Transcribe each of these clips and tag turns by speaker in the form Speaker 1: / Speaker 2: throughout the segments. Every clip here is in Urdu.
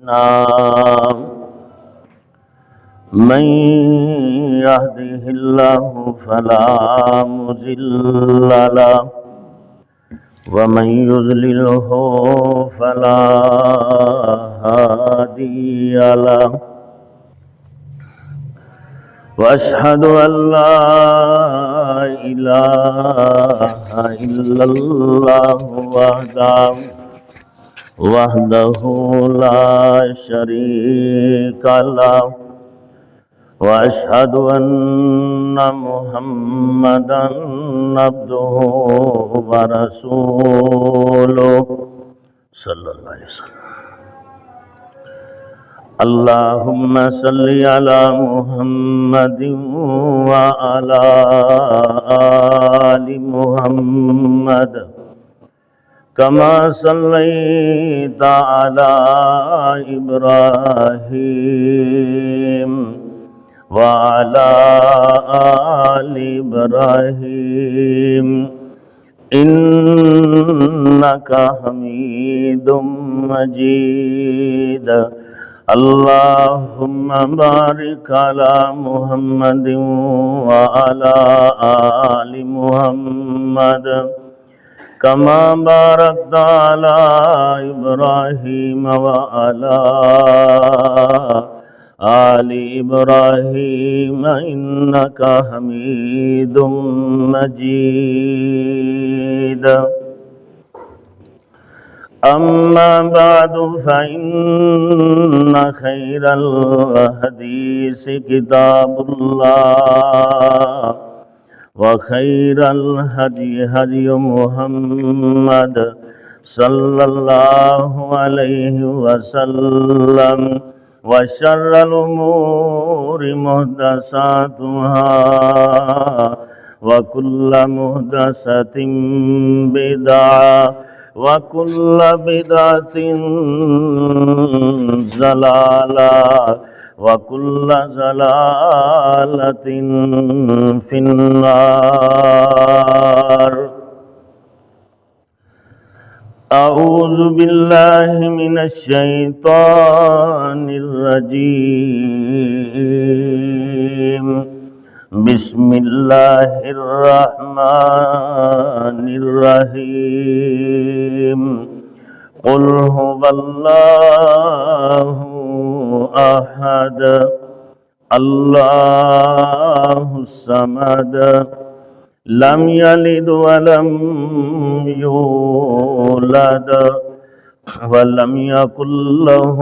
Speaker 1: نعم من يهده الله فلا مضل له ومن يضلله فلا هادي له وأشهد أن لا إله إلا الله وحده لا شريك له وأشهد أن محمدا عبده ورسوله صلى الله عليه وسلم اللهم صل على محمد وعلى آل محمد كما صليت على إبراهيم وعلى آل إبراهيم إنك حميد مجيد اللهم بارك على محمد وعلى آل محمد كما باركت على إبراهيم وعلى آل إبراهيم إنك حميد مجيد أما بعد فإن خير الحديث كتاب الله وخير الهدي هدي محمد صلى الله عليه وسلم وشر الأمور محدثاتها وكل محدثة بدعة وكل بدعة ضلالة وكل ضلالة في النار أعوذ بالله من الشيطان الرجيم بسم الله الرحمن الرحيم قل هو الله أحد الله الصمد لم يلد ولم يولد ولم يكن له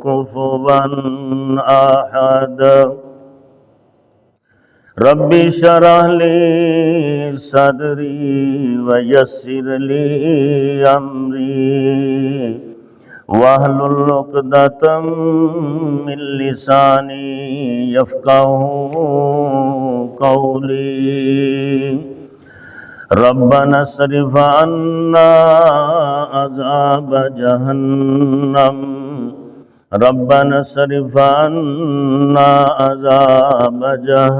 Speaker 1: كفوا أحد رب اشرح لي صدري ويسر لي أمري واحلل عقدة من لساني يفقهوا قولي ربنا اصرف عنا عذاب جهنم ربنا اصرف عنا عذاب جہنم۔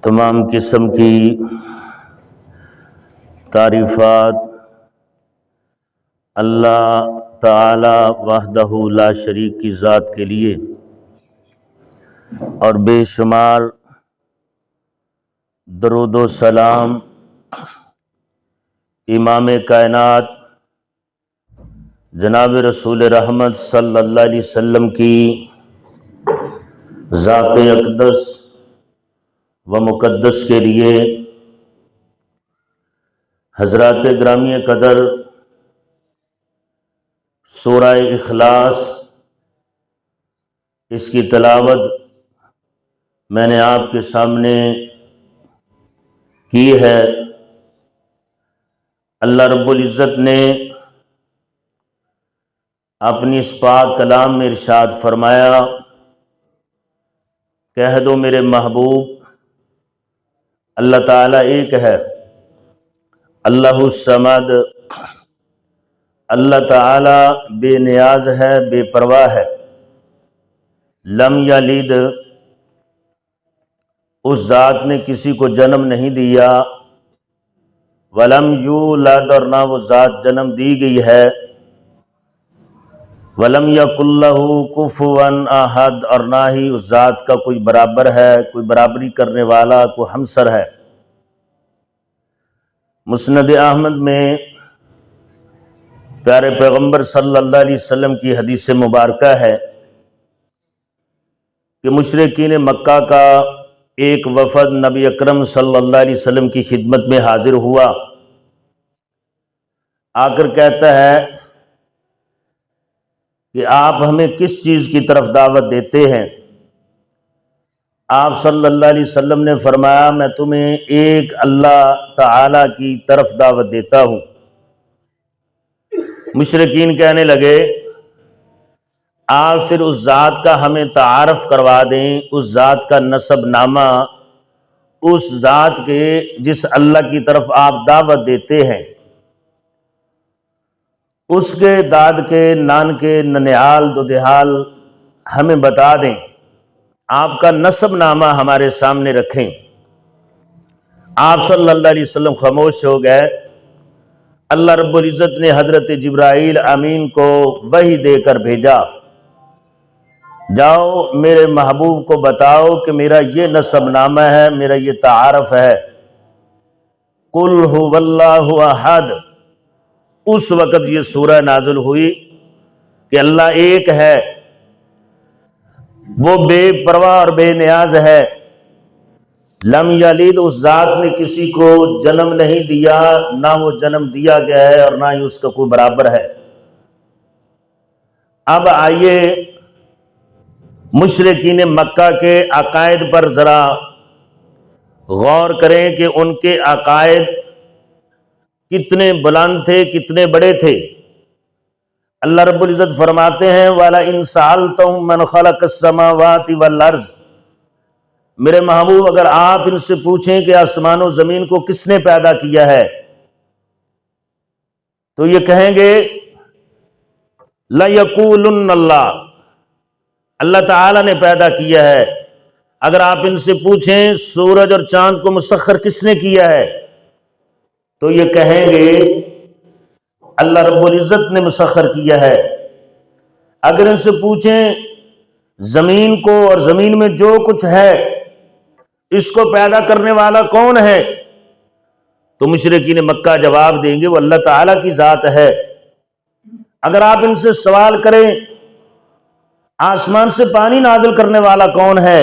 Speaker 1: تمام قسم کی تعریفات اللہ تعالی وحدہ لا شریک کی ذات کے لیے اور بے شمار درود و سلام امام کائنات جناب رسول رحمت صلی اللہ علیہ وسلم کی ذات اقدس و مقدس کے لیے۔ حضرات گرامی قدر، سورہ اخلاص اس کی تلاوت میں نے آپ کے سامنے کی ہے۔ اللہ رب العزت نے اپنی اس پاک کلام میں ارشاد فرمایا، کہہ دو میرے محبوب اللہ تعالیٰ ایک ہے، اللہ الصمد، اللہ تعالیٰ بے نیاز ہے، بے پرواہ ہے۔ لم یلد، اس ذات نے کسی کو جنم نہیں دیا، ولم یولد اور نہ وہ ذات جنم دی گئی ہے، ولم یکن لہ کفوا احد اور نہ ہی اس ذات کا کوئی برابر ہے، کوئی برابری کرنے والا، کوئی ہمسر ہے۔ مسند احمد میں پیارے پیغمبر صلی اللہ علیہ وسلم کی حدیث مبارکہ ہے کہ مشرکین مکہ کا ایک وفد نبی اکرم صلی اللہ علیہ وسلم کی خدمت میں حاضر ہوا، آ کر کہتا ہے کہ آپ ہمیں کس چیز کی طرف دعوت دیتے ہیں؟ آپ صلی اللہ علیہ وسلم نے فرمایا میں تمہیں ایک اللہ تعالی کی طرف دعوت دیتا ہوں۔ مشرکین کہنے لگے آپ پھر اس ذات کا ہمیں تعارف کروا دیں، اس ذات کا نسب نامہ، اس ذات کے جس اللہ کی طرف آپ دعوت دیتے ہیں اس کے داد کے نان کے ننیال دودھیال ہمیں بتا دیں، آپ کا نسب نامہ ہمارے سامنے رکھیں۔ آپ صلی اللہ علیہ وسلم خاموش ہو گئے۔ اللہ رب العزت نے حضرت جبرائیل امین کو وحی دے کر بھیجا، جاؤ میرے محبوب کو بتاؤ کہ میرا یہ نسب نامہ ہے، میرا یہ تعارف ہے۔ قل هو اللہ احد، اس وقت یہ سورہ نازل ہوئی کہ اللہ ایک ہے، وہ بے پرواہ اور بے نیاز ہے۔ لم یلد، اس ذات نے کسی کو جنم نہیں دیا، نہ وہ جنم دیا گیا ہے اور نہ ہی اس کا کوئی برابر ہے۔ اب آئیے مشرکین مکہ کے عقائد پر ذرا غور کریں کہ ان کے عقائد کتنے بلند تھے، کتنے بڑے تھے۔ اللہ رب العزت فرماتے ہیں وَلَئِن سَأَلْتَهُم مَّنْ خَلَقَ السَّمَاوَاتِ وَالْأَرْضَ، میرے محبوب اگر آپ ان سے پوچھیں کہ آسمان و زمین کو کس نے پیدا کیا ہے تو یہ کہیں گے لَيَقُولُنَّ اللَّهُ، اللہ تعالیٰ نے پیدا کیا ہے۔ اگر آپ ان سے پوچھیں سورج اور چاند کو مسخر کس نے کیا ہے تو یہ کہیں گے اللہ رب العزت نے مسخر کیا ہے۔ اگر ان سے پوچھیں زمین کو اور زمین میں جو کچھ ہے اس کو پیدا کرنے والا کون ہے تو مشرکین مکہ جواب دیں گے وہ اللہ تعالیٰ کی ذات ہے۔ اگر آپ ان سے سوال کریں آسمان سے پانی نازل کرنے والا کون ہے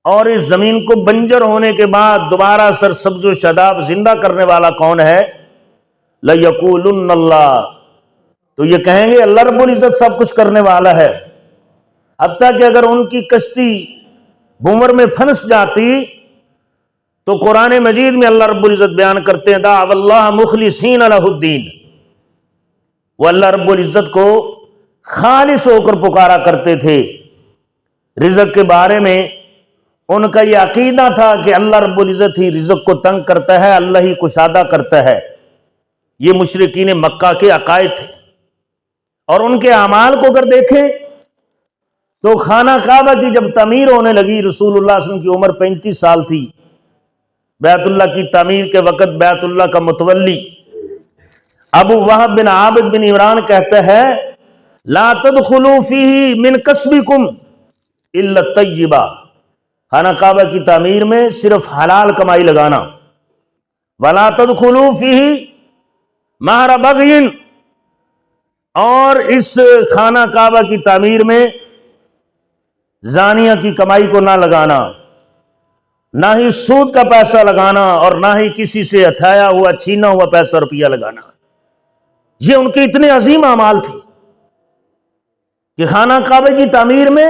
Speaker 1: اور اس زمین کو بنجر ہونے کے بعد دوبارہ سرسبز و شاداب زندہ کرنے والا کون ہے لَيَقُولُنَّ اللَّهُ، تو یہ کہیں گے اللہ رب العزت سب کچھ کرنے والا ہے۔ حتیٰ کہ اگر ان کی کشتی بھنور میں پھنس جاتی تو قرآن مجید میں اللہ رب العزت بیان کرتے ہیں دعوا اللہ مخلصین لہ الدین، وہ اللہ رب العزت کو خالص ہو کر پکارا کرتے تھے۔ رزق کے بارے میں ان کا یہ عقیدہ تھا کہ اللہ رب العزت ہی رزق کو تنگ کرتا ہے، اللہ ہی کشادہ کرتا ہے۔ یہ مشرکین مکہ کے عقائد تھے، اور ان کے اعمال کو اگر دیکھیں تو خانہ کعبہ کی جب تعمیر ہونے لگی، رسول اللہ صلی اللہ علیہ وسلم کی عمر 35 سال تھی، بیت اللہ کی تعمیر کے وقت بیت اللہ کا متولی ابو وہب بن عابد بن عمران کہتا ہے لا تدخلوا فیہ من کسبکم الا الطیبہ، خانہ کعبہ کی تعمیر میں صرف حلال کمائی لگانا، ولا تدخلوا فیہ مہر بغی، اور اس خانہ کعبہ کی تعمیر میں زانیہ کی کمائی کو نہ لگانا، نہ ہی سود کا پیسہ لگانا اور نہ ہی کسی سے ہتھایا ہوا چھینا ہوا پیسہ روپیہ لگانا۔ یہ ان کے اتنے عظیم اعمال تھے کہ خانہ کعبہ کی تعمیر میں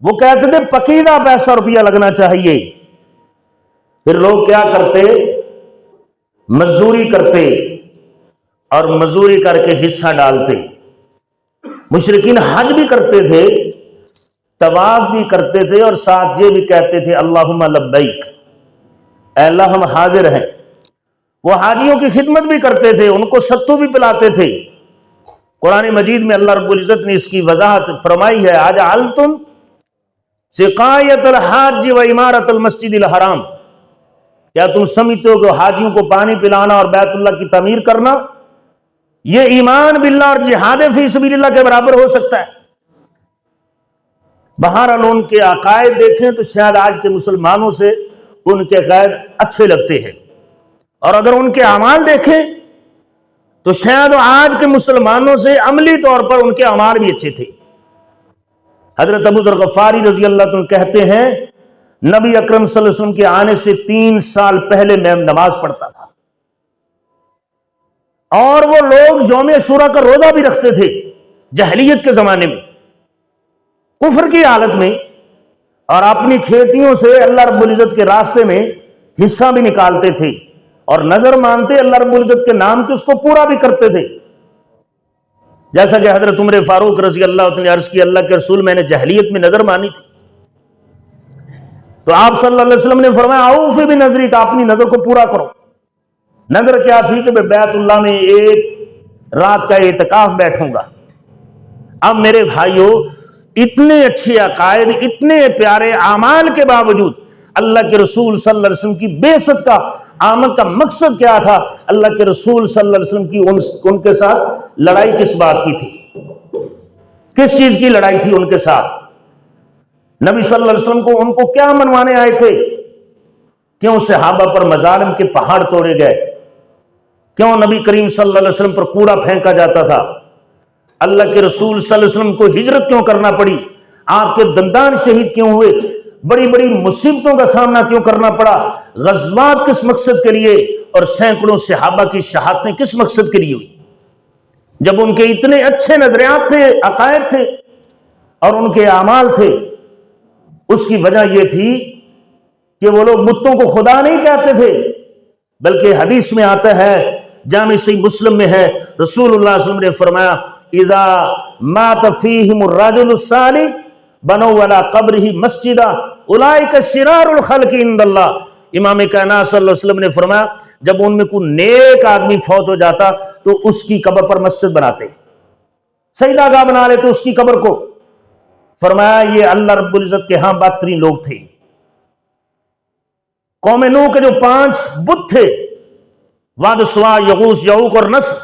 Speaker 1: وہ کہتے تھے پقیدہ پیسہ روپیہ لگنا چاہیے۔ پھر لوگ کیا کرتے؟ مزدوری کرتے اور مزدوری کر کے حصہ ڈالتے۔ مشرکین حج بھی کرتے تھے، طواف بھی کرتے تھے، اور ساتھ یہ بھی کہتے تھے اللہم لبیک، اے اللہ ہم حاضر ہیں۔ وہ حاجیوں کی خدمت بھی کرتے تھے، ان کو ستو بھی پلاتے تھے۔ قرآن مجید میں اللہ رب العزت نے اس کی وضاحت فرمائی ہے اجعلتم سقایۃ الحاج و عمارۃ المسجد الحرام، کیا تم سمجھتے ہو کہ حاجیوں کو پانی پلانا اور بیت اللہ کی تعمیر کرنا یہ ایمان باللہ اور جہاد فی سبیل اللہ کے برابر ہو سکتا ہے؟ بہرحال ان کے عقائد دیکھیں تو شاید آج کے مسلمانوں سے ان کے عقائد اچھے لگتے ہیں، اور اگر ان کے اعمال دیکھیں تو شاید آج کے مسلمانوں سے عملی طور پر ان کے اعمال بھی اچھے تھے۔ حضرت ابو ذر غفاری رضی اللہ عنہ کہتے ہیں نبی اکرم صلی اللہ علیہ وسلم کے آنے سے 3 سال پہلے میں نماز پڑھتا تھا، اور وہ لوگ یوم عاشوراء کا روزہ بھی رکھتے تھے جاہلیت کے زمانے میں، کفر کی حالت میں، اور اپنی کھیتیوں سے اللہ رب العزت کے راستے میں حصہ بھی نکالتے تھے اور نظر مانتے اللہ رب العزت کے نام کے اس کو پورا بھی کرتے تھے۔ جیسا کہ حضرت عمر فاروق رضی اللہ عنہ نے عرض کی اللہ کے رسول میں نے جاہلیت میں نظر مانی تھی، تو آپ صلی اللہ علیہ وسلم نے فرمایا اوفی بنظری کا، اپنی نظر کو پورا کرو۔ نظر کیا تھی کہ میں بیت اللہ میں ایک رات کا اعتکاف بیٹھوں گا۔ اب میرے بھائیوں، اتنے اچھے عقائد، اتنے پیارے اعمال کے باوجود اللہ کے رسول صلی اللہ علیہ وسلم کی بعثت کا آمد کا مقصد کیا تھا؟ اللہ کے رسول صلی اللہ علیہ وسلم کی ان کے ساتھ لڑائی کس بات کی تھی؟ کس چیز کی لڑائی تھی ان کے ساتھ؟ نبی صلی اللہ علیہ وسلم کو ان کو کیا منوانے آئے تھے؟ کیوں صحابہ پر مظالم کے پہاڑ توڑے گئے؟ کیوں نبی کریم صلی اللہ علیہ وسلم پر کوڑا پھینکا جاتا تھا؟ اللہ کے رسول صلی اللہ علیہ وسلم کو ہجرت کیوں کرنا پڑی؟ آپ کے دندان شہید کیوں ہوئے؟ بڑی بڑی مصیبتوں کا سامنا کیوں کرنا پڑا؟ غزوات کس مقصد کے لیے؟ اور سینکڑوں صحابہ کی شہادتیں کس مقصد کے لیے ہوئی؟ جب ان کے اتنے اچھے نظریات تھے، عقائد تھے اور ان کے اعمال تھے، اس کی وجہ یہ تھی کہ وہ لوگ بتوں کو خدا نہیں کہتے تھے، بلکہ حدیث میں آتا ہے، جامع صحیح مسلم میں ہے، رسول اللہ صلی اللہ علیہ وسلم نے فرمایا اذا مات فیہم الرجل الصالح بنوا علی قبرہ مسجدا اولئک شرار الخلق عند اللہ۔ امام کائنات صلی اللہ علیہ وسلم نے فرمایا جب ان میں کوئی نیک آدمی فوت ہو جاتا تو اس کی قبر پر مسجد بناتے، سجدہ گاہ بنا لیتے اس کی قبر کو۔ فرمایا یہ اللہ رب العزت کے ہاں بدترین لوگ تھے۔ قوم نوح کے جو 5 بت تھے، واد، سوا، یغوث، یعوق اور نصر،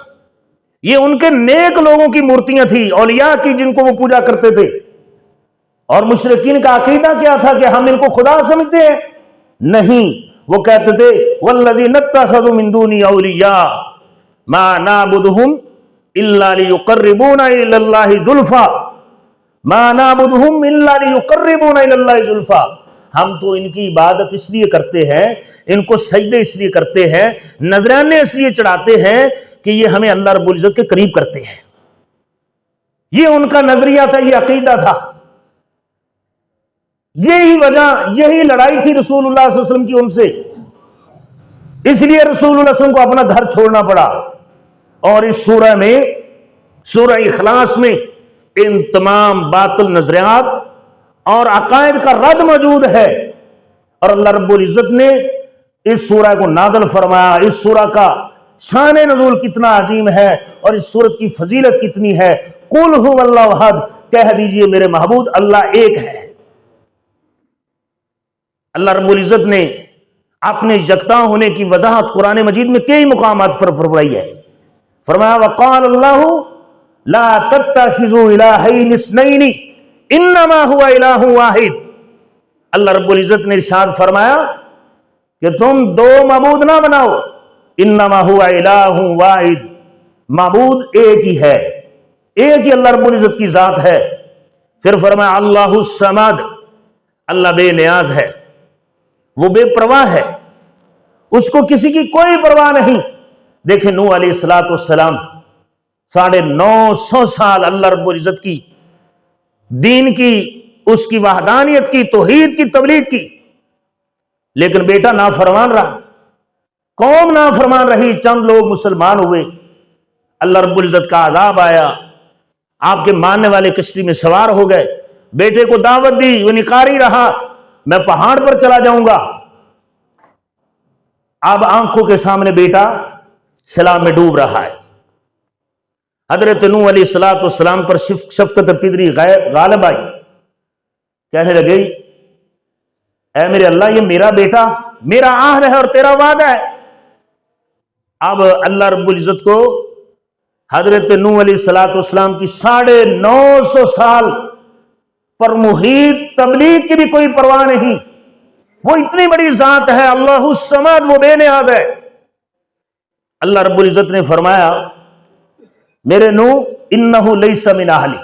Speaker 1: یہ ان کے نیک لوگوں کی مورتیاں تھیں، اولیاء کی، جن کو وہ پوجا کرتے تھے۔ اور مشرکین کا عقیدہ کیا تھا کہ ہم ان کو خدا سمجھتے ہیں؟ نہیں، وہ کہتے تھے والذین اتخذوا من دونی اولیاء ما نعبدهم الا لیقربونا الی اللہ زلفا ما نعبدهم الا لیقربونا الی اللہ زلفا۔ ہم تو ان کی عبادت اس لیے کرتے ہیں، ان کو سجدے اس لیے کرتے ہیں، نذرانے اس لیے چڑھاتے ہیں کہ یہ ہمیں اللہ رب العزت کے قریب کرتے ہیں۔ یہ ان کا نظریہ تھا، یہ عقیدہ تھا۔ یہی وجہ، یہی لڑائی تھی رسول اللہ صلی اللہ علیہ وسلم کی ان سے، اس لیے رسول اللہ صلی اللہ علیہ وسلم کو اپنا گھر چھوڑنا پڑا۔ اور اس سورہ میں، سورہ اخلاص میں، ان تمام باطل نظریات اور عقائد کا رد موجود ہے، اور اللہ رب العزت نے اس سورہ کو نازل فرمایا۔ اس سورہ کا شان نزول کتنا عظیم ہے اور اس سورت کی فضیلت کتنی ہے۔ قل هو اللہ احد، کہہ دیجئے میرے محبوب اللہ ایک ہے۔ اللہ رب العزت نے اپنے یکتا ہونے کی وضاحت قرآن مجید میں کئی مقامات پر فرمائی ہے۔ فرمایا وقال اللہ لا تتخذوا الہین اثنین انما هو الہ واحد۔ اللہ رب العزت نے ارشاد فرمایا کہ تم 2 معبود نہ بناؤ، انما هو الہ واحد، معبود ایک ہی ہے، ایک ہی اللہ رب العزت کی ذات ہے۔ پھر فرمایا اللہ الصمد، اللہ بے نیاز ہے، وہ بے پرواہ ہے، اس کو کسی کی کوئی پرواہ نہیں۔ دیکھیں نوح علیہ السلام 950 سال اللہ رب العزت کی دین کی، اس کی وحدانیت کی، توحید کی تبلیغ کی، لیکن بیٹا نافرمان رہا، قوم نافرمان رہی، چند لوگ مسلمان ہوئے، اللہ رب العزت کا عذاب آیا، آپ کے ماننے والے کشتی میں سوار ہو گئے، بیٹے کو دعوت دی، وہ نکاری رہا، میں پہاڑ پر چلا جاؤں گا۔ اب آنکھوں کے سامنے بیٹا سیلاب میں ڈوب رہا ہے۔ حضرت نوح علیہ السلام پر شفقت پدری غالب آئی، کہنے لگے اے میرے اللہ، یہ میرا بیٹا میرا عہد ہے اور تیرا وعدہ ہے۔ اب اللہ رب العزت کو حضرت نوح علیہ السلام کی 950 سال پر محیط تبلیغ کی بھی کوئی پرواہ نہیں۔ وہ اتنی بڑی ذات ہے، اللہ الصمد، وہ بے نیاز ہے۔ اللہ رب العزت نے فرمایا میرے نوح انہ لیس من اہلی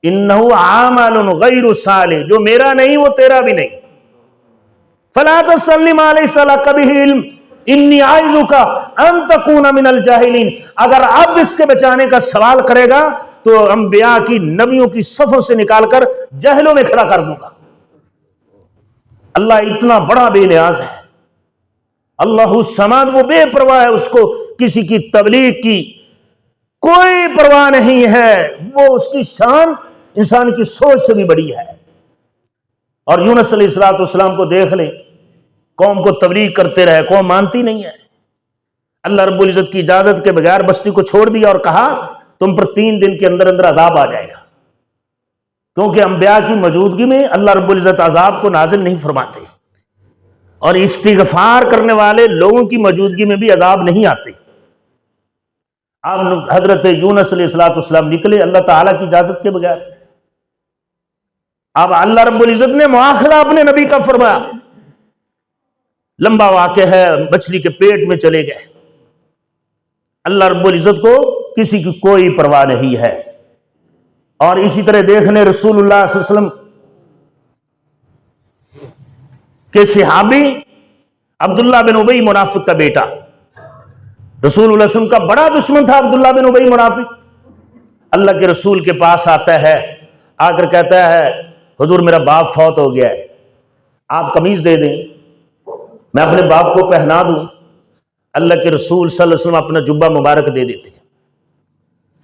Speaker 1: انہ عامل غیر صالح، جو میرا نہیں وہ تیرا بھی نہیں۔ فلا تسلم علیہ لک بہ علم انی اعظک ان تکون من الجاہلین۔ اگر اب اس کے بچانے کا سوال کرے گا تو انبیاء کی، نبیوں کی صفوں سے نکال کر جاہلوں میں کھڑا کر دوں گا۔ اللہ اتنا بڑا بے نیاز ہے، اللہ الصمد، وہ بے پرواہ ہے، اس کو کسی کی تبلیغ کی کوئی پرواہ نہیں ہے۔ وہ اس کی شان انسان کی سوچ سے بھی بڑی ہے۔ اور یونس علیہ السلام کو دیکھ لیں، قوم کو تبلیغ کرتے رہے، قوم مانتی نہیں ہے۔ اللہ رب العزت کی اجازت کے بغیر بستی کو چھوڑ دیا اور کہا تم پر 3 دن کے اندر اندر عذاب آ جائے گا، کیونکہ انبیاء کی موجودگی میں اللہ رب العزت عذاب کو نازل نہیں فرماتے، اور استغفار کرنے والے لوگوں کی موجودگی میں بھی عذاب نہیں آتے۔ اب حضرت یونس علیہ السلام نکلے اللہ تعالیٰ کی اجازت کے بغیر۔ اب اللہ رب العزت نے مواخذہ اپنے نبی کا فرمایا، لمبا واقعہ ہے، مچھلی کے پیٹ میں چلے گئے۔ اللہ رب العزت کو کسی کی کوئی پرواہ نہیں ہے۔ اور اسی طرح دیکھنے رسول اللہ صلی اللہ علیہ وسلم کے صحابی عبداللہ بن ابی منافق کا بیٹا، رسول اللہ صلی اللہ علیہ وسلم کا بڑا دشمن تھا عبداللہ بن ابی منافق۔ اللہ کے رسول کے پاس آتا ہے، آ کر کہتا ہے حضور میرا باپ فوت ہو گیا ہے، آپ قمیض دے دیں، میں اپنے باپ کو پہنا دوں۔ اللہ کے رسول صلی اللہ علیہ وسلم اپنا جبہ مبارک دے دیتے ہیں،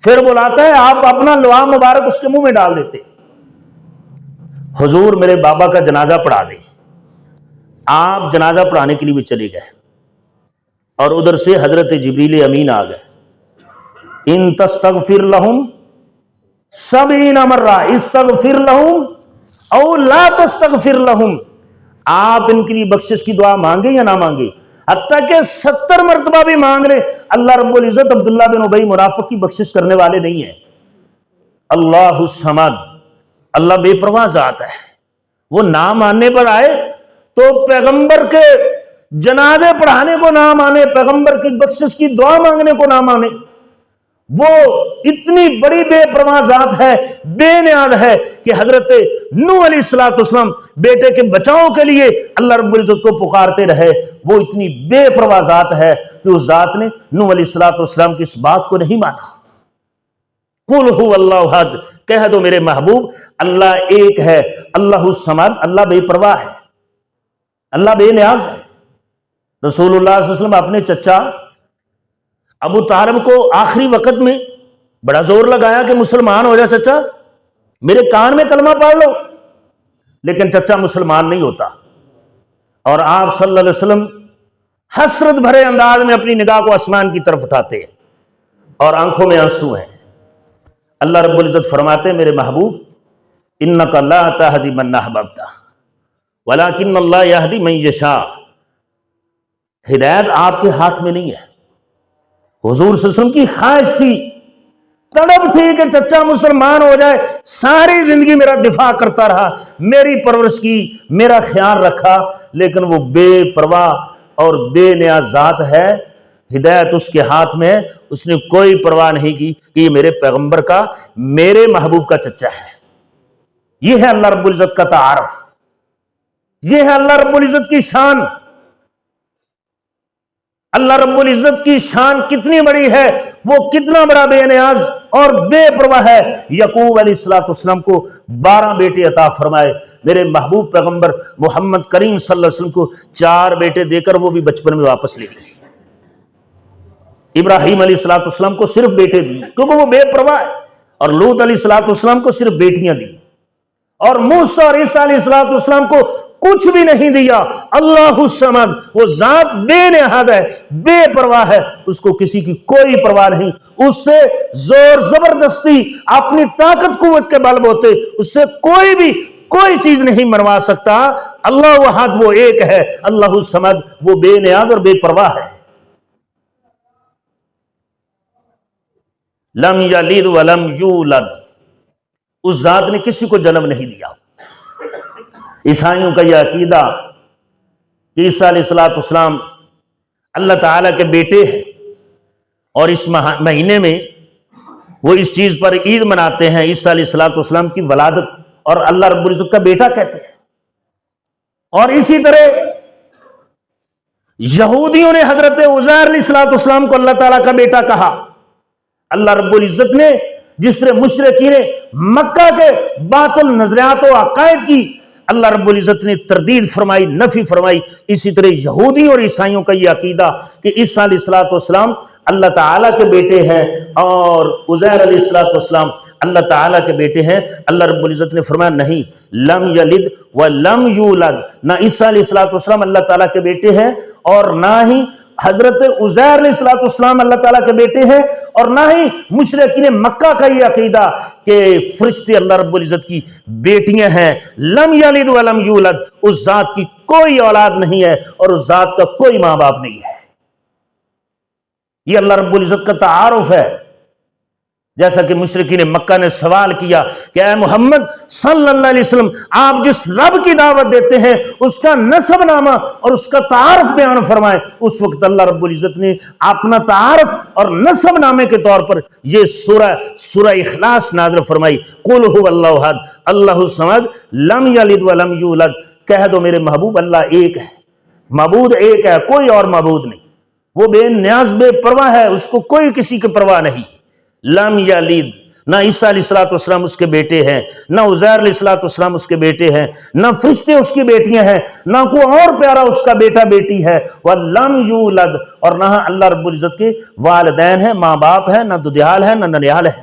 Speaker 1: پھر بلاتا ہے آپ اپنا لوام مبارک اس کے منہ میں ڈال دیتے، حضور میرے بابا کا جنازہ پڑھا دیں۔ آپ جنازہ پڑھانے کے لیے بھی چلے گئے، اور ادھر سے حضرت جبریل امین آ گئے، ان تستغفر لہم 70 مرہ استغفر لہم او لا تستغفر لہم، آپ ان کے لیے بخشش کی دعا مانگے یا نہ مانگے، حتیٰ کہ 70 مرتبہ بھی مانگ رہے، اللہ رب العزت عبداللہ بن ابی منافق کی بخشش کرنے والے نہیں ہیں۔ اللہ الصمد، اللہ بے پرواہ ذات ہے۔ وہ نہ ماننے پر آئے تو پیغمبر کے جنازے پڑھانے کو نہ مانے، پیغمبر کی بخشش کی دعا مانگنے کو نہ مانے۔ وہ اتنی بڑی بے پرواہ ذات ہے، بے نیاز ہے کہ حضرت نوح علیہ السلام بیٹے کے بچاؤ کے لیے اللہ رب العزت کو پکارتے رہے۔ وہ اتنی بے پرواہ ذات ہے کہ اس ذات نے نوح علیہ السلام کی اس بات کو نہیں مانا۔ قل هو اللہ احد، کہہ دو میرے محبوب اللہ ایک ہے، اللہ الصمد، اللہ بے پرواہ ہے، اللہ بے نیاز ہے۔ رسول اللہ صلی اللہ علیہ وسلم اپنے چچا ابو طالب کو آخری وقت میں بڑا زور لگایا کہ مسلمان ہو جا چچا، میرے کان میں کلمہ پڑھ لو، لیکن چچا مسلمان نہیں ہوتا، اور آپ صلی اللہ علیہ وسلم حسرت بھرے انداز میں اپنی نگاہ کو آسمان کی طرف اٹھاتے ہیں اور آنکھوں میں آنسو ہیں۔ اللہ رب العزت فرماتے ہیں میرے محبوب انک لا تہدی من احببت ولکن اللہ یہدی من یشاء، ہدایت آپ کے ہاتھ میں نہیں ہے۔ حضور صلی اللہ علیہ وسلم کی خواہش تھی، تڑپ تھی کہ چچا مسلمان ہو جائے، ساری زندگی میرا دفاع کرتا رہا، میری پرورش کی، میرا خیال رکھا، لیکن وہ بے پرواہ اور بے نیاز ذات ہے، ہدایت اس کے ہاتھ میں ہے، اس نے کوئی پرواہ نہیں کی کہ یہ میرے پیغمبر کا، میرے محبوب کا چچا ہے۔ یہ ہے اللہ رب العزت کا تعارف، یہ ہے اللہ رب العزت کی شان۔ اللہ رب العزت کی شان کتنی بڑی ہے، وہ کتنا بڑا بے نیاز اور بے پرواہ ہے۔ یعقوب علیہ السلام کو 12 بیٹے عطا فرمائے، میرے محبوب پیغمبر محمد کریم صلی اللہ علیہ وسلم کو 4 بیٹے دے کر وہ بھی بچپن میں واپس لے گئے۔ ابراہیم علیہ السلام کو صرف بیٹے دیے کیونکہ وہ بے پرواہ ہے، اور لوط علیہ السلام کو صرف بیٹیاں دی، اور موسیٰ اور عیسیٰ علیہ السلام کو کچھ بھی نہیں دیا۔ اللہ الصمد، وہ ذات بے نہاد ہے، بے پرواہ ہے، اس کو کسی کی کوئی پرواہ نہیں، اس سے زور زبردستی اپنی طاقت قوت کے بل بوتے اس سے کوئی چیز نہیں منوا سکتا۔ اللہ احد وہ ایک ہے، اللہ الصمد وہ بے نیاز اور بے پرواہ ہے۔ لم یلد ولم یولد، اس ذات نے کسی کو جنم نہیں دیا۔ عیسائیوں کا یہ عقیدہ کہ عیسیٰ علیہ السلام اللہ تعالیٰ کے بیٹے ہیں، اور اس مہینے میں وہ اس چیز پر عید مناتے ہیں، عیسیٰ علیہ السلام کی ولادت، اور اللہ رب العزت کا بیٹا کہتے ہیں۔ اور اسی طرح یہودیوں نے حضرت عزیر علیہ السلام کو اللہ تعالیٰ کا بیٹا کہا۔ اللہ رب العزت نے جس طرح مشرکین مکہ کے باطل نظریات و عقائد کی اللہ رب العزت نے تردید فرمائی، نفی فرمائی، اسی طرح یہودی اور عیسائیوں کا یہ عقیدہ کہ عیسیٰ علیہ السلام اللہ تعالیٰ کے بیٹے ہیں اور عزیر علیہ السلام اللہ تعالیٰ کے بیٹے ہیں۔ اللہ رب العزت نے فرمایا نہیں، لم یلد ولم یولد، نہ عیسیٰ علیہ السلام اللہ تعالیٰ کے بیٹے ہیں اور نہ ہی حضرت عزیر علیہ السلام اللہ تعالیٰ کے بیٹے ہیں، اور نہ ہی مشرکین مکہ کا یہ عقیدہ کہ فرشتے اللہ رب العزت کی بیٹیاں ہیں۔ لم یلد ولم یولد، اس ذات کی کوئی اولاد نہیں ہے اور اس ذات کا کوئی ماں باپ نہیں ہے۔ یہ اللہ رب العزت کا تعارف ہے۔ جیسا کہ مشرکین مکہ نے سوال کیا کہ اے محمد صلی اللہ علیہ وسلم، آپ جس رب کی دعوت دیتے ہیں اس کا نسب نامہ اور اس کا تعارف بیان فرمائیں۔ اس وقت اللہ رب العزت نے اپنا تعارف اور نسب نامے کے طور پر یہ سورہ اخلاص نازل فرمائی، قل هو اللہ احد اللہ الصمد لم یلد ولم یولد۔ کہہ دو میرے محبوب اللہ ایک ہے، معبود ایک ہے، کوئی اور معبود نہیں، وہ بے نیاز بے پرواہ ہے، اس کو کوئی کسی کی پرواہ نہیں۔ لم یلد، نہ عیسیٰ علیہ السلام اس کے بیٹے ہیں، نہ عزیر علیہ السلام اس کے بیٹے ہیں، نہ فرشتے اس کی بیٹیاں ہیں، نہ کوئی اور پیارا اس کا بیٹا بیٹی ہے۔ وَلَمْ يُولَدْ، اور نہ اللہ رب العزت کے والدین ہیں، ماں باپ ہیں، نہ دودیال ہے، نہ ننیال ہے۔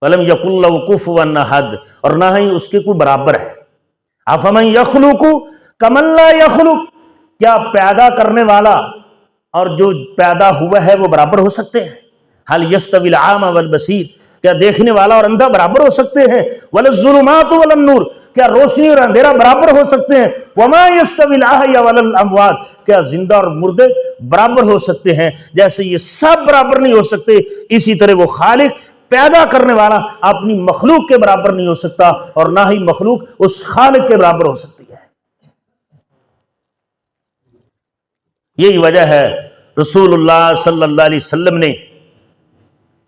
Speaker 1: وَلَمْ يَكُنْ لَهُ كُفُوًا أَحَدٌ، اور نہ ہی اس کے کوئی برابر ہے۔ أَفَمَنْ يَخْلُقُ كَمَنْ لَا يَخْلُقُ، کیا پیدا کرنے والا اور جو پیدا ہوا ہے وہ برابر ہو سکتے ہیں؟ حل یستوی العامی والبصیر، کیا دیکھنے والا اور اندھا برابر ہو سکتے ہیں؟ ولا الظلمات ولا النور، کیا روشنی اور اندھیرا برابر ہو سکتے ہیں؟ وما یستوی الاحیاء ولا الاموات، کیا زندہ اور مردے برابر ہو سکتے ہیں؟ جیسے یہ سب برابر نہیں ہو سکتے، اسی طرح وہ خالق پیدا کرنے والا اپنی مخلوق کے برابر نہیں ہو سکتا، اور نہ ہی مخلوق اس خالق کے برابر ہو سکتی ہے۔ یہی وجہ ہے رسول اللہ صلی اللہ علیہ وسلم نے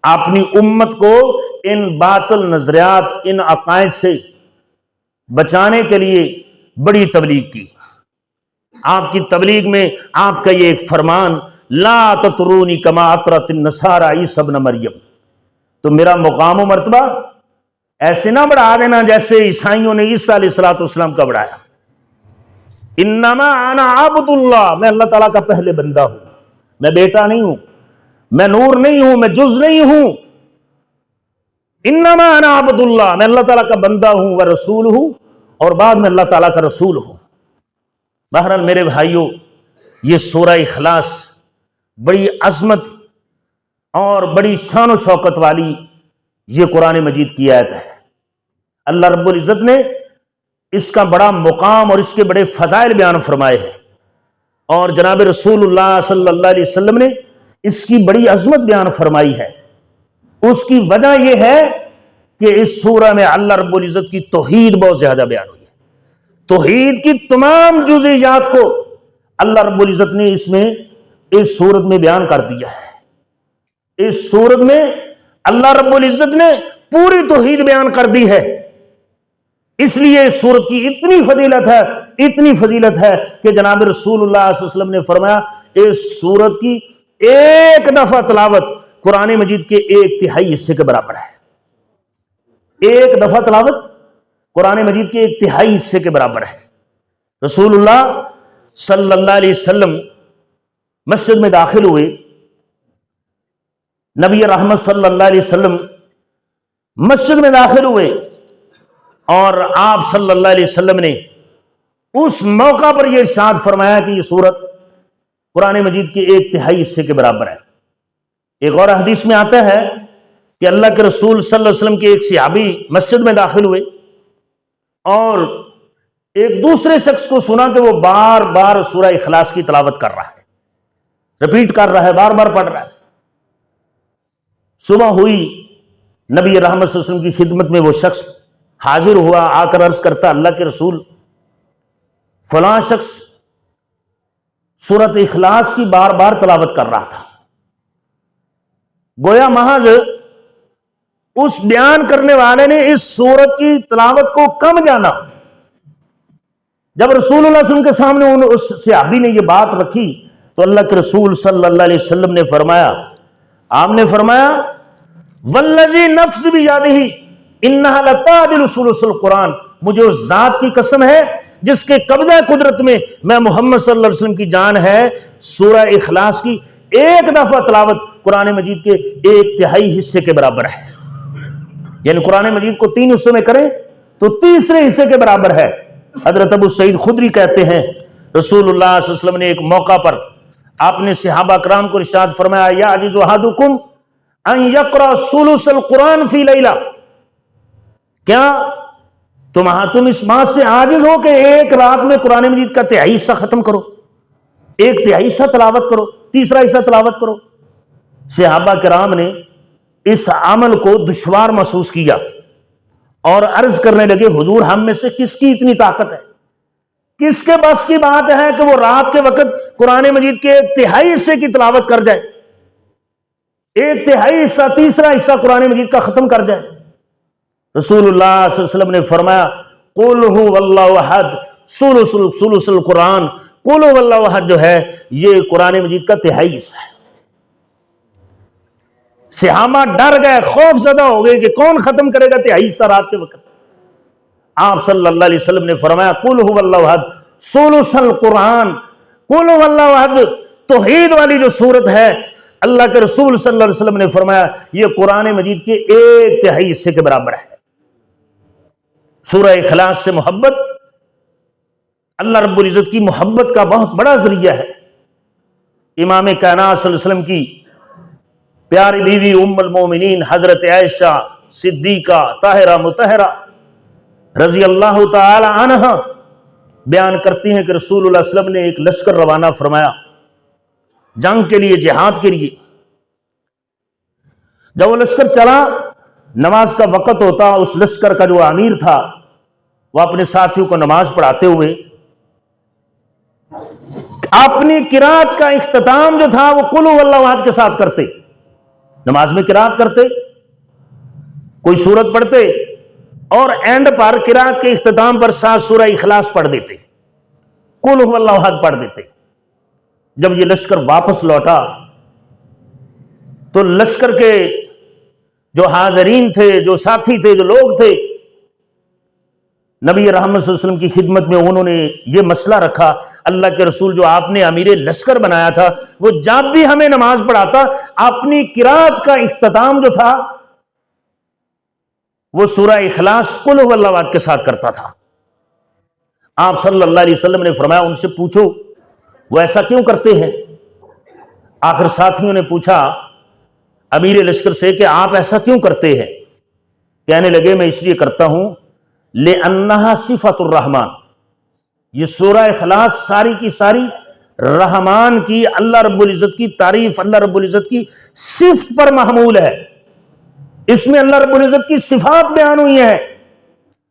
Speaker 1: اپنی امت کو ان باطل نظریات، ان عقائد سے بچانے کے لیے بڑی تبلیغ کی۔ آپ کی تبلیغ میں آپ کا یہ ایک فرمان، لا تطرونی کما اطرت النصارى عیسی ابن مریم، تو میرا مقام و مرتبہ ایسے نہ بڑھا دینا جیسے عیسائیوں نے عیسیٰ علیہ السلام کا بڑھایا۔ انما انا عبد اللہ، میں اللہ تعالیٰ کا پہلے بندہ ہوں، میں بیٹا نہیں ہوں، میں نور نہیں ہوں، میں جز نہیں ہوں۔ انما انا عبد اللہ، میں اللہ تعالیٰ کا بندہ ہوں، ورسول ہوں، اور بعد میں اللہ تعالیٰ کا رسول ہوں۔ بہرحال میرے بھائیوں، یہ سورہ اخلاص بڑی عظمت اور بڑی شان و شوکت والی یہ قرآن مجید کی آیت ہے۔ اللہ رب العزت نے اس کا بڑا مقام اور اس کے بڑے فضائل بیان فرمائے ہیں، اور جناب رسول اللہ صلی اللہ علیہ وسلم نے اس کی بڑی عظمت بیان فرمائی ہے۔ اس کی وجہ یہ ہے کہ اس سورہ میں اللہ رب العزت کی توحید بہت زیادہ بیان ہوئی ہے۔ توحید کی تمام جزئیات کو اللہ رب العزت نے اس سورت میں بیان کر دیا ہے۔ اس سورت میں اللہ رب العزت نے پوری توحید بیان کر دی ہے۔ اس لیے اس سورت کی اتنی فضیلت ہے کہ جناب رسول اللہ صلی اللہ علیہ وسلم نے فرمایا اس سورت کی ایک دفعہ تلاوت قرآن مجید کے 1/3 حصے کے برابر ہے۔ ایک دفعہ تلاوت قرآن مجید کے 1/3 حصے کے برابر ہے۔ رسول اللہ صلی اللہ علیہ وسلم مسجد میں داخل ہوئے، نبی رحمت صلی اللہ علیہ وسلم مسجد میں داخل ہوئے، اور آپ صلی اللہ علیہ وسلم نے اس موقع پر یہ ارشاد فرمایا کہ یہ سورت قرآن مجید کے 1/3 حصے کے برابر ہے۔ ایک اور حدیث میں آتا ہے کہ اللہ کے رسول صلی اللہ علیہ وسلم کے ایک صحابی مسجد میں داخل ہوئے، اور ایک دوسرے شخص کو سنا کہ وہ بار بار سورہ اخلاص کی تلاوت کر رہا ہے، رپیٹ کر رہا ہے، بار بار پڑھ رہا ہے۔ صبح ہوئی، نبی رحمت صلی اللہ علیہ وسلم کی خدمت میں وہ شخص حاضر ہوا، آ کر عرض کرتا اللہ کے رسول فلاں شخص سورۃ اخلاص کی بار بار تلاوت کر رہا تھا۔ گویا محض اس بیان کرنے والے نے اس سورت کی تلاوت کو کم جانا۔ جب رسول اللہ صلی اللہ علیہ وسلم کے سامنے اس صحابی نے یہ بات رکھی تو اللہ کے رسول صلی اللہ علیہ وسلم نے فرمایا، آپ نے فرمایا والذی نفس بیدہ انہا لتعدل ثلث القرآن، مجھے اس ذات کی قسم ہے جس کے قبضہ قدرت میں محمد صلی اللہ علیہ وسلم کی جان ہے، سورہ اخلاص کی ایک دفعہ تلاوت قرآن مجید کے 1/3 حصے کے برابر ہے۔ یعنی قرآن مجید کو 3 حصوں میں کریں تو تیسرے حصے کے برابر ہے۔ حضرت ابو سعید خدری کہتے ہیں رسول اللہ صلی اللہ علیہ وسلم نے ایک موقع پر آپ نے صحابہ کرام کو ارشاد فرمایا یعجز احدکم ان یقرأ ثلث القرآن فی لیلہ، کیا تم اس بات سے عاجز ہو کہ ایک رات میں قرآن مجید کا 1/3 حصہ ختم کرو، 1/3 حصہ تلاوت کرو، تیسرا حصہ تلاوت کرو؟ صحابہ کرام نے اس عمل کو دشوار محسوس کیا اور عرض کرنے لگے حضور ہم میں سے کس کی اتنی طاقت ہے، کس کے بس کی بات ہے کہ وہ رات کے وقت قرآن مجید کے 1/3 حصے کی تلاوت کر جائے، 1/3 حصہ تیسرا حصہ قرآن مجید کا ختم کر جائے؟ رسول اللہ صلی اللہ علیہ وسلم نے فرمایا قل هو اللہ احد ثلث القرآن، قل هو اللہ احد جو ہے یہ قرآن مجید کا 1/3 حصہ ہے۔ صحابہ ڈر گئے، خوف زدہ ہو گئے کہ کون ختم کرے گا 1/3 حصہ رات کے وقت؟ آپ صلی اللہ علیہ وسلم نے فرمایا قل هو اللہ احد ثلث القرآن، قل هو اللہ احد توحید والی جو سورت ہے، اللہ کے رسول صلی اللہ علیہ وسلم نے فرمایا یہ قرآن مجید کے 1/3 حصے کے برابر ہے۔ سورہ اخلاص سے محبت اللہ رب العزت کی محبت کا بہت بڑا ذریعہ ہے۔ امام کائنات صلی اللہ علیہ وسلم کی پیاری بیوی ام المومنین حضرت عائشہ صدیقہ طاہرہ مطہرہ رضی اللہ تعالی عنہ بیان کرتی ہیں کہ رسول اللہ صلی اللہ علیہ وسلم نے ایک لشکر روانہ فرمایا جنگ کے لیے، جہاد کے لیے۔ جب وہ لشکر چلا، نماز کا وقت ہوتا، اس لشکر کا جو امیر تھا وہ اپنے ساتھیوں کو نماز پڑھاتے ہوئے اپنی قرات کا اختتام جو تھا وہ قل هو اللہ احد کے ساتھ کرتے، نماز میں قرات کرتے، کوئی سورت پڑھتے اور اینڈ پر قرات کے اختتام پر 7 سورہ اخلاص پڑھ دیتے، قل هو اللہ احد پڑھ دیتے۔ جب یہ لشکر واپس لوٹا تو لشکر کے جو حاضرین تھے، جو ساتھی تھے، جو لوگ تھے، نبی رحمت صلی اللہ علیہ وسلم کی خدمت میں انہوں نے یہ مسئلہ رکھا اللہ کے رسول جو آپ نے امیر لشکر بنایا تھا وہ جب بھی ہمیں نماز پڑھاتا اپنی قرات کا اختتام جو تھا وہ سورہ اخلاص قل هو اللہ احد کے ساتھ کرتا تھا۔ آپ صلی اللہ علیہ وسلم نے فرمایا ان سے پوچھو وہ ایسا کیوں کرتے ہیں؟ آخر ساتھیوں نے پوچھا امیر لشکر سے کہ آپ ایسا کیوں کرتے ہیں؟ کہنے لگے میں اس لیے کرتا ہوں لِأَنَّهَا صِفَةُ الرحمن، یہ سورہ اخلاص ساری کی ساری رحمان کی، اللہ رب العزت کی تعریف، اللہ رب العزت کی صفت پر محمول ہے۔ اس میں اللہ رب العزت کی صفات بیان ہوئی ہیں۔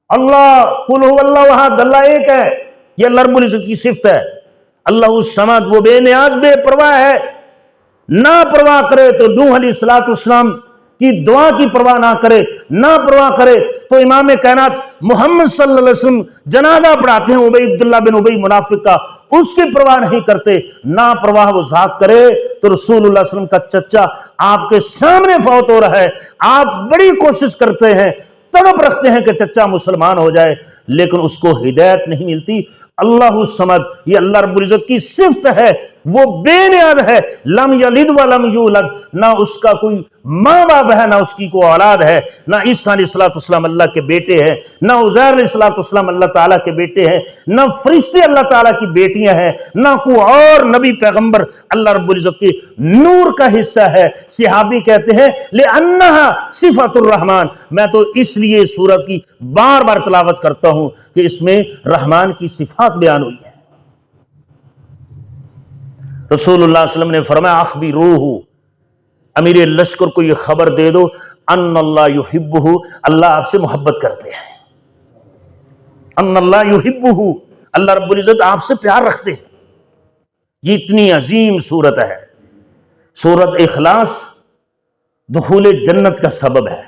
Speaker 1: اللہ قل هو اللہ احد، اللہ ایک ہے، یہ اللہ رب العزت کی صفت ہے۔ اللہ الصمد، وہ بے نیاز بے پرواہ ہے، نہ پرواہ کرے تو نوح علیہ السلام کی دعا کی پرواہ نہ کرے، نہ پرواہ کرے تو امام کائنات محمد صلی اللہ علیہ وسلم جنازہ پڑھاتے ہیں عبداللہ بن ابی منافق کا، اس کی پرواہ نہیں کرتے، نہ پرواہ وہ ذات کرے تو رسول اللہ صلی اللہ علیہ وسلم کا چچا آپ کے سامنے فوت ہو رہا ہے، آپ بڑی کوشش کرتے ہیں، تڑپ رکھتے ہیں کہ چچا مسلمان ہو جائے، لیکن اس کو ہدایت نہیں ملتی۔ اللہ الصمد، یہ اللہ رب العزت کی صفت ہے، وہ بے نیاز ہے، لم یلد ولم یولد، نہ اس کا کوئی ماں باپ ہے، نہ اس کی کوئی اولاد ہے، نہ عیسیٰ علیہ السلام اللہ کے بیٹے ہیں، نہ عزیر علیہ السلام اللہ تعالیٰ کے بیٹے ہیں، نہ فرشتے اللہ تعالیٰ کی بیٹیاں ہیں، نہ کوئی اور نبی پیغمبر اللہ رب العزت کے نور کا حصہ ہے۔ صحابی کہتے ہیں لِأَنَّهَا صِفَةُ الرحمن، میں تو اس لیے سورت کی بار بار تلاوت کرتا ہوں کہ اس میں رحمان کی صفات بیان ہوئی ہے۔ رسول اللہ صلی اللہ علیہ وسلم نے فرمایا اخبروہ، امیر لشکر کو یہ خبر دے دو ان اللہ یحبہ، اللہ آپ سے محبت کرتے ہیں، ان اللہ یحبہ، اللہ رب العزت آپ سے پیار رکھتے ہیں۔ یہ اتنی عظیم صورت ہے۔ سورت اخلاص دخول جنت کا سبب ہے۔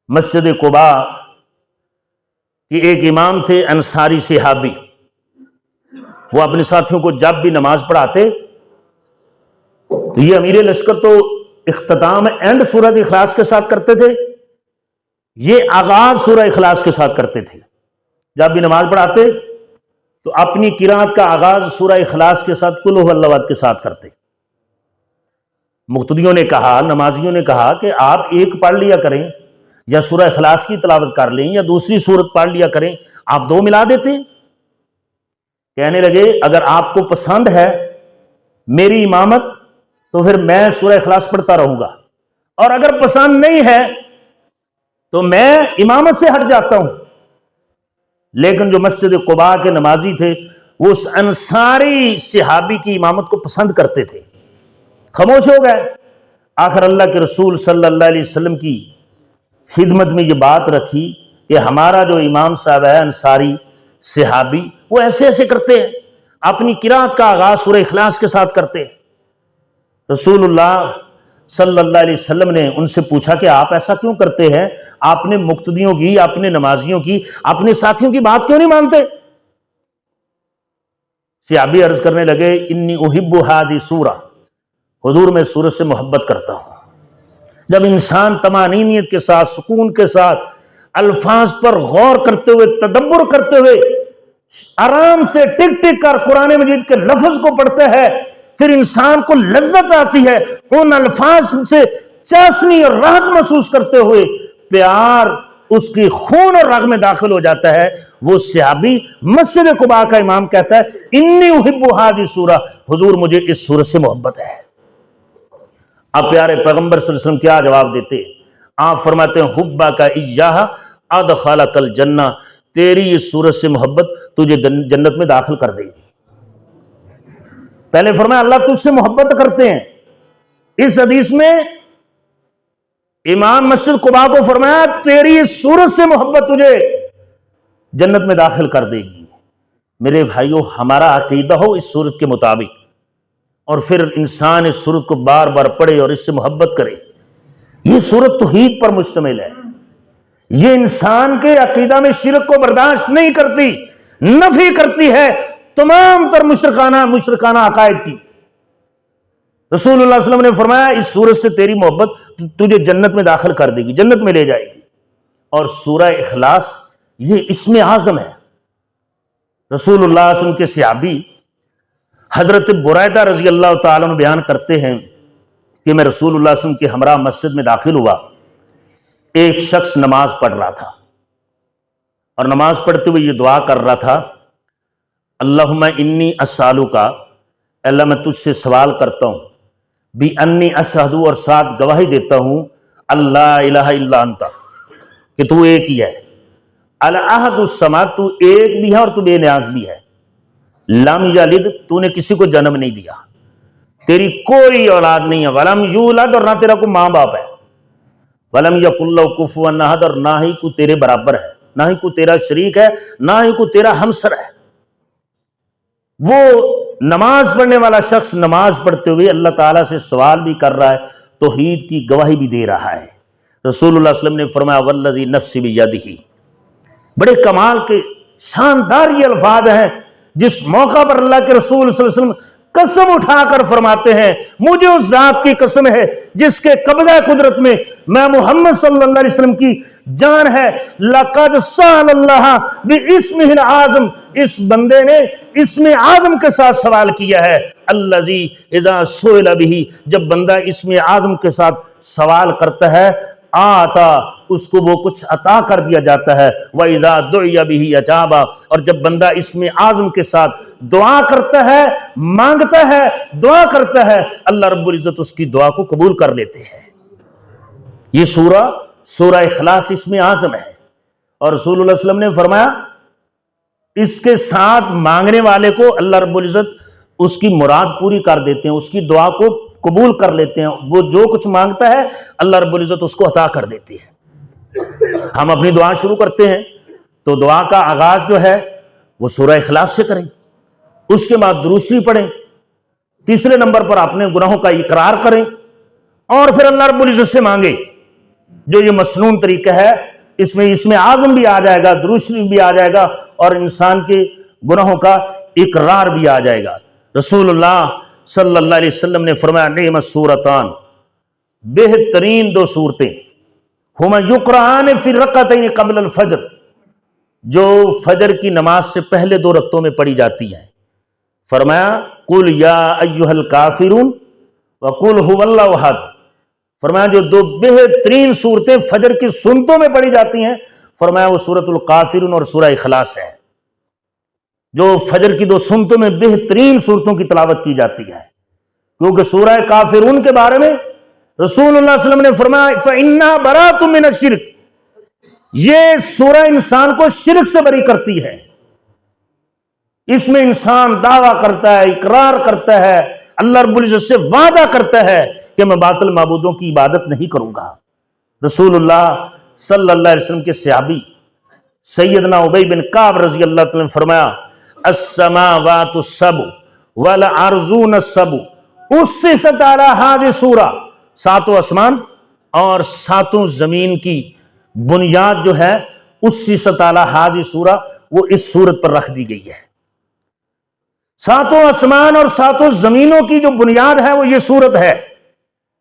Speaker 1: مسجد قباء کے ایک امام تھے انصاری صحابی، وہ اپنے ساتھیوں کو جب بھی نماز پڑھاتے، یہ امیر لشکر تو اختتام اینڈ سورہ اخلاص کے ساتھ کرتے تھے، یہ آغاز سورہ اخلاص کے ساتھ کرتے تھے۔ جب بھی نماز پڑھاتے تو اپنی قرات کا آغاز سورہ اخلاص کے ساتھ قل ھو اللہ احد کے ساتھ کرتے۔ مقتدیوں نے کہا، نمازیوں نے کہا کہ آپ ایک پڑھ لیا کریں، یا سورہ اخلاص کی تلاوت کر لیں یا دوسری سورت پڑھ لیا کریں، آپ دو ملا دیتے۔ کہنے لگے اگر آپ کو پسند ہے میری امامت تو پھر میں سورہ اخلاص پڑھتا رہوں گا، اور اگر پسند نہیں ہے تو میں امامت سے ہٹ جاتا ہوں۔ لیکن جو مسجد قباء کے نمازی تھے وہ اس انصاری صحابی کی امامت کو پسند کرتے تھے، خاموش ہو گئے۔ آخر اللہ کے رسول صلی اللہ علیہ وسلم کی خدمت میں یہ بات رکھی کہ ہمارا جو امام صاحب ہے انصاری صحابی، وہ ایسے ایسے کرتے ہیں، اپنی قرات کا آغاز سورہ اخلاص کے ساتھ کرتے ہیں۔ رسول اللہ صلی اللہ علیہ وسلم نے ان سے پوچھا کہ آپ ایسا کیوں کرتے ہیں؟ آپ نے مقتدیوں کی، اپنے نمازیوں کی، اپنے ساتھیوں کی بات کیوں نہیں مانتے؟ صحابی عرض کرنے لگے انی احب ھذہ سورہ، حضور میں سورت سے محبت کرتا ہوں۔ جب انسان طمانینیت کے ساتھ، سکون کے ساتھ، الفاظ پر غور کرتے ہوئے، تدبر کرتے ہوئے، آرام سے ٹک ٹک کر قرآن مجید کے لفظ کو پڑھتا ہے، پھر انسان کو لذت آتی ہے، ان الفاظ سے چاشنی اور راحت محسوس کرتے ہوئے پیار اس کی خون اور رگ میں داخل ہو جاتا ہے۔ وہ صحابی مسجد قباء کا امام کہتا ہے انی احب ھذہ سورہ، حضور مجھے اس سورت سے محبت ہے۔ اب پیارے پیغمبر صلی اللہ علیہ وسلم کیا جواب دیتے؟ آپ فرماتے ہیں حبک ایہا ادخلک الجنہ، تیری اس سورت سے محبت تجھے جنت میں داخل کر دے گی۔ پہلے فرمایا اللہ تجھ سے محبت کرتے ہیں، اس حدیث میں امام مسجد قباء کو فرمایا تیری اس سورت سے محبت تجھے جنت میں داخل کر دے گی۔ میرے بھائیو، ہمارا عقیدہ ہو اس سورت کے مطابق، اور پھر انسان اس سورت کو بار بار پڑھے اور اس سے محبت کرے۔ یہ سورت توحید پر مشتمل ہے، یہ انسان کے عقیدہ میں شرک کو برداشت نہیں کرتی، نفی کرتی ہے تمام تر مشرکانہ عقائد کی۔ رسول اللہ صلی اللہ علیہ وسلم نے فرمایا اس سورت سے تیری محبت تجھے جنت میں داخل کر دے گی، جنت میں لے جائے گی۔ اور سورہ اخلاص یہ اسم اعظم ہے۔ رسول اللہ صلی اللہ علیہ وسلم کے صحابی حضرت بریدہ رضی اللہ تعالیٰ عنہ بیان کرتے ہیں کہ میں رسول اللہ صلی اللہ علیہ وسلم کے ہمراہ مسجد میں داخل ہوا، ایک شخص نماز پڑھ رہا تھا، اور نماز پڑھتے ہوئے یہ دعا کر رہا تھا اللہم انی اسالک، اللہ میں تجھ سے سوال کرتا ہوں، بھی انی اشہد، اور ساتھ گواہی دیتا ہوں اللہ الہ الا انت، کہ تو ایک ہی ہے، الاحد الصمد، تو ایک بھی ہے اور تو بے نیاز بھی ہے، لم یلد، تو نے کسی کو جنم نہیں دیا، تیری کوئی اولاد نہیں ہے، ولم یولد، اور نہ تیرا کوئی ماں باپ ہے، ولم یکن لہ کفوا احد، اور نہ ہی کوئی تیرے برابر ہے، نہ ہی کوئی تیرا شریک ہے، نہ ہی کوئی تیرا ہمسر ہے۔ وہ نماز پڑھنے والا شخص نماز پڑھتے ہوئے اللہ تعالیٰ سے سوال بھی کر رہا ہے، توحید کی گواہی بھی دے رہا ہے۔ رسول اللہ صلی اللہ علیہ وسلم نے فرمایا والذی نفسی بیدہ، بڑے کمال کے شاندار یہ الفاظ ہیں جس موقع پر اللہ کے رسول صلی اللہ علیہ وسلم قسم اٹھا کر فرماتے ہیں مجھے اس ذات کی قسم ہے جس کے قبضہ قدرت میں میں محمد صلی اللہ علیہ وسلم کی جان ہے، لقد سأل اللہ باسمہ العظم، اس بندے نے اسم اعظم کے ساتھ سوال کیا ہے، الذی اذا سئل بہ، جب بندہ اسم اعظم کے ساتھ سوال کرتا ہے آتا، اس کو وہ کچھ عطا کر دیا جاتا ہے، وَإِذَا دُعِيَ بِهِ أَجَابَ، اور جب بندہ اسم اعظم کے ساتھ دعا کرتا ہے، مانگتا ہے، دعا کرتا ہے، اللہ رب العزت اس کی دعا کو قبول کر لیتے ہیں۔ یہ سورہ اخلاص اسم اعظم ہے، اور رسول اللہ صلی اللہ علیہ وسلم نے فرمایا اس کے ساتھ مانگنے والے کو اللہ رب العزت اس کی مراد پوری کر دیتے ہیں، اس کی دعا کو قبول کر لیتے ہیں، وہ جو کچھ مانگتا ہے اللہ رب العزت اس کو عطا کر دیتی ہے۔ ہم اپنی دعا شروع کرتے ہیں تو دعا کا آغاز جو ہے وہ سورہ اخلاص سے کریں، اس کے بعد درود شریف پڑھیں، تیسرے نمبر پر اپنے گناہوں کا اقرار کریں، اور پھر اللہ رب العزت سے مانگیں۔ جو یہ مسنون طریقہ ہے اس میں اعظم بھی آ جائے گا، درود شریف بھی آ جائے گا، اور انسان کے گناہوں کا اقرار بھی آ جائے گا۔ رسول اللہ صلی اللہ علیہ وسلم نے فرمایا نعم السورتان، بہترین دو صورتیں، ہما یقرآن فی الرکعتین قبل الفجر، جو فجر کی نماز سے پہلے 2 رکعتوں میں پڑھی جاتی ہیں۔ فرمایا قل یا ایھا الکافرون وقل ھو اللہ احد، فرمایا جو 2 بہترین صورتیں فجر کی سنتوں میں پڑھی جاتی ہیں، فرمایا وہ سورۃ الکافرون اور سورہ اخلاص ہے، جو فجر کی 2 سنتوں میں بہترین صورتوں کی تلاوت کی جاتی ہے۔ کیونکہ سورہ کافرون کے بارے میں رسول اللہ صلی اللہ علیہ وسلم نے فرمایا فَإِنَّا بَرَأْتٌ مِّنَ الشِّرْكِ، یہ سورہ انسان کو شرک سے بری کرتی ہے۔ اس میں انسان دعویٰ کرتا ہے، اقرار کرتا ہے، اللہ رب العزت سے وعدہ کرتا ہے کہ میں باطل معبودوں کی عبادت نہیں کروں گا۔ رسول اللہ صلی اللہ علیہ وسلم کے صحابی سیدنا ابی بن کعب رضی اللہ تعالیٰ نے فرمایا السماوات السبع والارضون السبع اسست علی ھذہ سورہ، 7 آسمان اور 7 زمین کی بنیاد جو ہے اسست علی ھذہ سورہ، وہ اس سورت پر رکھ دی گئی ہے۔ 7 آسمان اور 7 زمینوں کی جو بنیاد ہے وہ یہ سورت ہے۔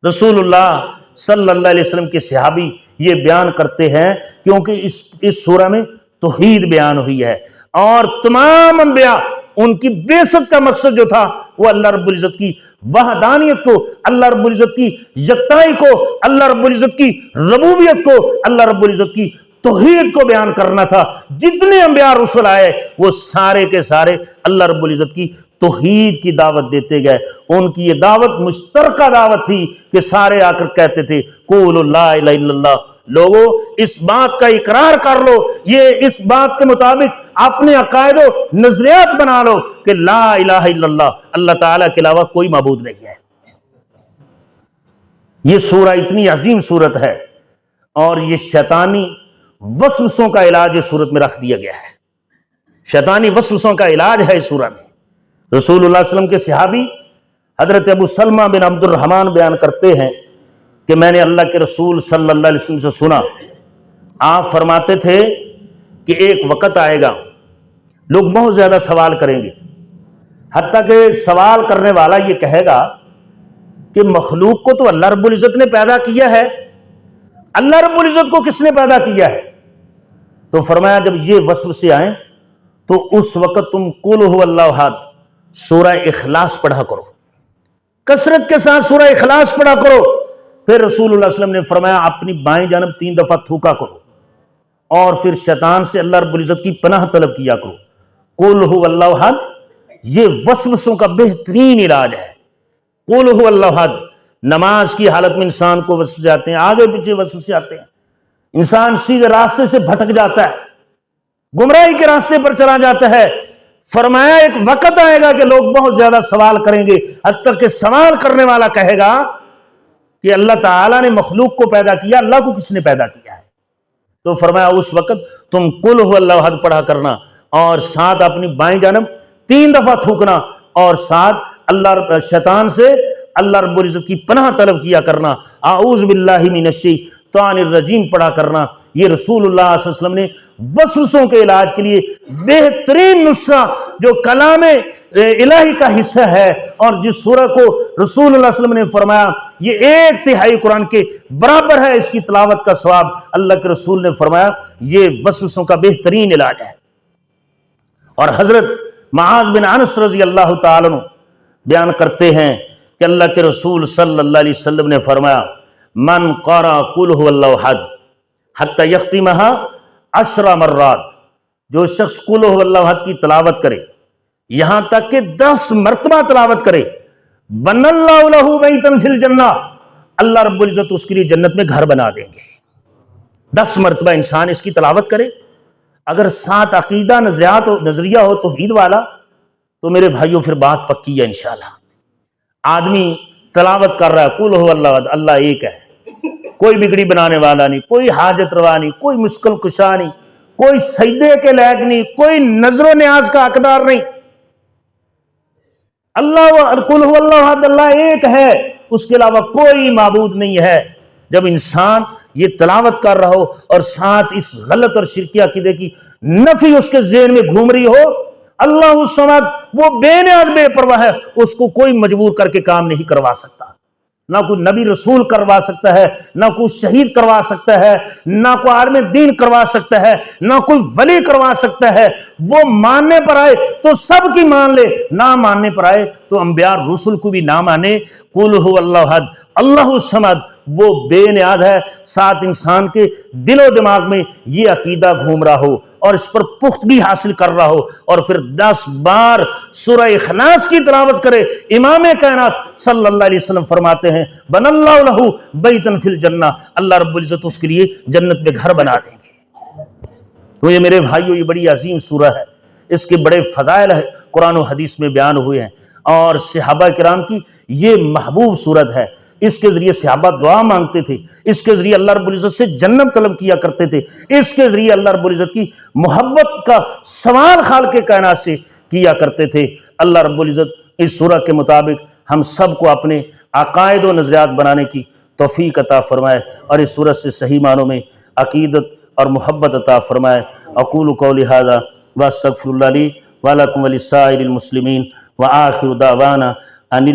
Speaker 1: رسول اللہ صلی اللہ علیہ وسلم کے صحابی یہ بیان کرتے ہیں کیونکہ اس سورہ میں توحید بیان ہوئی ہے، اور تمام انبیاء ان کی بعثت کا مقصد جو تھا وہ اللہ رب العزت کی وحدانیت کو، اللہ رب العزت کی یکتائی کو، اللہ رب العزت کی ربوبیت کو، اللہ رب العزت کی توحید کو بیان کرنا تھا۔ جتنے انبیاء رسول آئے وہ سارے کے سارے اللہ رب العزت کی توحید کی دعوت دیتے گئے۔ ان کی یہ دعوت مشترکہ دعوت تھی کہ سارے آ کر کہتے تھے قولوا لا الہ الا اللہ، لوگو اس بات کا اقرار کر لو، یہ اس بات کے مطابق اپنے عقائد و نظریات بنا لو کہ لا الہ الا اللہ، اللہ تعالیٰ کے علاوہ کوئی معبود نہیں ہے۔ یہ سورہ اتنی عظیم صورت ہے، اور یہ شیطانی وسوسوں کا علاج اس صورت میں رکھ دیا گیا ہے۔ شیطانی وسوسوں کا علاج ہے اس سورہ میں۔ رسول اللہ صلی اللہ علیہ وسلم کے صحابی حضرت ابو سلمہ بن عبد الرحمن بیان کرتے ہیں کہ میں نے اللہ کے رسول صلی اللہ علیہ وسلم سے سنا، آپ فرماتے تھے کہ ایک وقت آئے گا لوگ بہت زیادہ سوال کریں گے، حتیٰ کہ سوال کرنے والا یہ کہے گا کہ مخلوق کو تو اللہ رب العزت نے پیدا کیا ہے، اللہ رب العزت کو کس نے پیدا کیا ہے؟ تو فرمایا جب یہ وسوسے آئیں تو اس وقت تم قل ھو اللہ احد سورہ اخلاص پڑھا کرو، کثرت کے ساتھ سورہ اخلاص پڑھا کرو۔ پھر رسول اللہ صلی اللہ علیہ وسلم نے فرمایا اپنی بائیں جانب 3 دفعہ تھوکا کرو، اور پھر شیطان سے اللہ رب العزت کی پناہ طلب کیا کرو۔ قل ھو اللہ احد یہ وسوسوں کا بہترین علاج ہے۔ قل ھو اللہ احد، نماز کی حالت میں انسان کو وسوسے آتے ہیں، آگے پیچھے وسوسے آتے ہیں، انسان سیدھے راستے سے بھٹک جاتا ہے، گمراہی کے راستے پر چلا جاتا ہے۔ فرمایا ایک وقت آئے گا کہ لوگ بہت زیادہ سوال کریں گے، حتیٰ کہ سوال کرنے والا کہے گا کہ اللہ تعالیٰ نے مخلوق کو پیدا کیا، اللہ کو کس نے پیدا کیا ہے؟ تو فرمایا اس وقت تم قل ھو اللہ احد پڑھا کرنا، اور ساتھ اپنی بائیں جانب 3 دفعہ تھوکنا، اور ساتھ اللہ شیطان سے اللہ رب العزت کی پناہ طلب کیا کرنا، اعوذ باللہ من الشیطان الرجیم پڑھا کرنا۔ یہ رسول اللہ صلی اللہ علیہ وسلم نے وسوسوں کے علاج کے لیے بہترین نسخہ جو کلام الہی کا حصہ ہے، اور جس سورہ کو رسول اللہ صلی اللہ علیہ وسلم نے فرمایا یہ 1/3 قرآن کے برابر ہے، اس کی تلاوت کا ثواب، اللہ کے رسول نے فرمایا یہ وسوسوں کا بہترین علاج ہے۔ اور حضرت معاذ بن انس رضی اللہ تعالیٰ عنہ بیان کرتے ہیں کہ اللہ کے رسول صلی اللہ علیہ وسلم نے فرمایا من قرأ قل ھو اللہ احد حتی یختمھا 10 مرات، جو شخص قل ھو اللہ احد کی تلاوت کرے یہاں تک کہ 10 مرتبہ تلاوت کرے، بن اللہ لہ بیتا فی الجنہ، اللہ رب العزت اس کے لیے جنت میں گھر بنا دیں گے۔ 10 مرتبہ انسان اس کی تلاوت کرے، اگر ساتھ عقیدہ نظریہ ہو توحید والا تو میرے بھائیوں پھر بات پکی ہے انشاءاللہ۔ آدمی تلاوت کر رہا ہے قل هو اللہ احد، اللہ ایک ہے، کوئی بگڑی بنانے والا نہیں، کوئی حاجت روا نہیں، کوئی مشکل کشا نہیں، کوئی سجدے کے لائق نہیں، کوئی نظر و نیاز کا حقدار نہیں، قل هو اللہ احد، اللہ ایک ہے، اس کے علاوہ کوئی معبود نہیں ہے۔ جب انسان یہ تلاوت کر رہا ہو اور ساتھ اس غلط اور شرکی عقیدے کی نفی اس کے ذہن میں گھوم رہی ہو، اللہ الصمد، وہ بے نیاز بے پرواہ ہے، اس کو کوئی مجبور کر کے کام نہیں کروا سکتا، نہ کوئی نبی رسول کروا سکتا ہے، نہ کوئی شہید کروا سکتا ہے، نہ کوئی عالم دین کروا سکتا ہے، نہ کوئی ولی کروا سکتا ہے۔ وہ ماننے پر آئے تو سب کی مان لے، نہ ماننے پر آئے تو انبیاء رسول کو بھی نہ مانے۔ قل هو اللہ احد اللہ الصمد، وہ بے نیاز ہے، ساتھ انسان کے دل و دماغ میں یہ عقیدہ گھوم رہا ہو اور اس پر پختگی حاصل کر رہا ہو، اور پھر 10 بار سورہ اخلاص کی تلاوت کرے۔ امام کائنات صلی اللہ علیہ وسلم فرماتے ہیں بن اللہ لہ بیتن فی الجنہ، اللہ رب العزت اس کے لیے جنت میں گھر بنا دیں گے۔ تو یہ میرے بھائیو، یہ بڑی عظیم سورہ ہے، اس کے بڑے فضائل ہے قرآن و حدیث میں بیان ہوئے ہیں، اور صحابہ کرام کی یہ محبوب سورت ہے۔ اس کے ذریعے صحابہ دعا مانگتے تھے، اس کے ذریعے اللہ رب العزت سے جنت طلب کیا کرتے تھے، اس کے ذریعے اللہ رب العزت کی محبت کا سوال خالق کائنات سے کیا کرتے تھے۔ اللہ رب العزت اس سورہ کے مطابق ہم سب کو اپنے عقائد و نظریات بنانے کی توفیق عطا فرمائے، اور اس سورت سے صحیح معنوں میں عقیدت اور محبت عطا فرمائے۔ اقول قولی ھذا واستغفر اللہ لی ولکم ولسائر المسلمین وآخر دعوانا ان